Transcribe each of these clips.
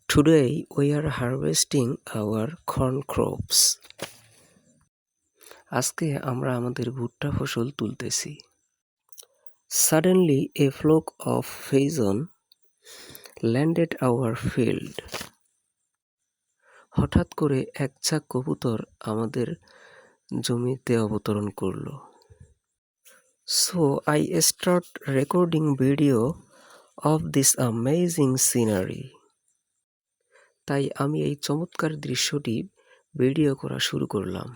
Today we are harvesting our corn crops. আজকে আমরা আমাদের ভুট্টা ফসল তুলতেছি। Suddenly a flock of pheasant landed our field. হঠাৎ করে এক ঝাঁক কবুতর আমাদের জমিতে অবতরণ করলো। So I start recording video of this amazing scenery. তাই আমি এই চমৎকার দৃশ্যটি ভিডিও করা শুরু করলাম।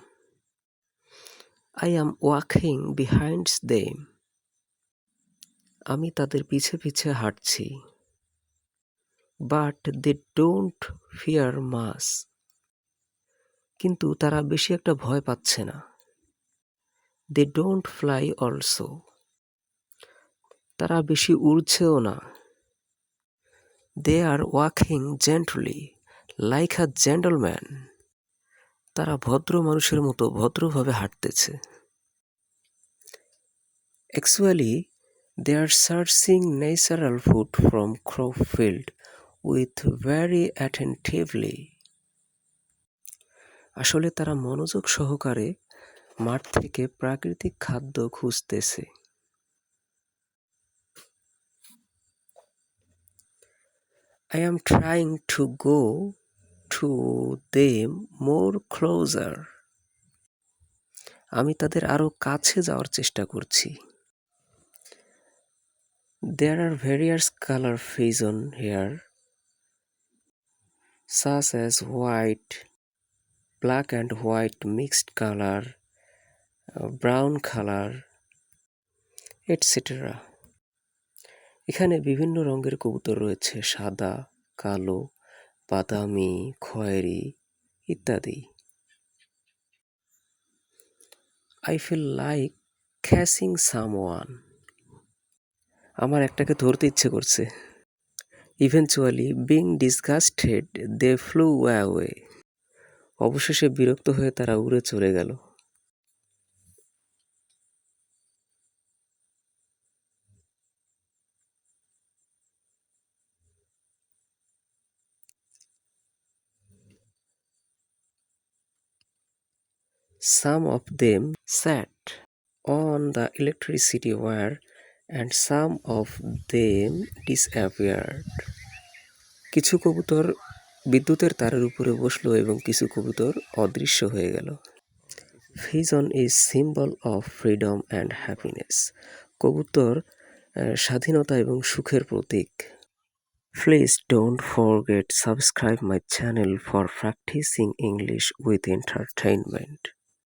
I am walking behind them. আমি তাদের পিছে পিছে হাঁটছি। But they don't fear much. কিন্তু তারা বেশি একটা ভয় পাচ্ছে না। They don't fly also. তারা বেশি উড়ছেও না। They are walking gently, like a gentleman. তারা ভদ্র মানুষের মতো ভদ্রভাবে হাঁটতেছে। Actually, they are searching natural food from crop field with very attentively. আসলে তারা মনোযোগ সহকারে মাঠ থেকে প্রাকৃতিক খাদ্য খুঁজতেছে। I am trying to go to them more closer. আমি তাদের আরো কাছে যাওয়ার চেষ্টা করছি। There are various color pheasant here, such as white, black and white mixed color, brown color, etc. এখানে বিভিন্ন রঙের কবুতর রয়েছে, সাদা, কালো, বাদামি, খয়েরি ইত্যাদি। I feel like catching someone. আমার একটাকে ধরতে ইচ্ছে করছে। Eventually, being disgusted, they flew away. অবশেষে বিরক্ত হয়ে তারা উড়ে চলে গেল। Some of them sat on the electricity wire and some of them disappeared. কিছু কবুতর বিদ্যুতের তারের উপরে বসলো এবং কিছু কবুতর অদৃশ্য হয়ে গেল। Pheasant is symbol of freedom and happiness. কবুতর স্বাধীনতা এবং সুখের প্রতীক। Please don't forget subscribe my channel for practicing English with entertainment.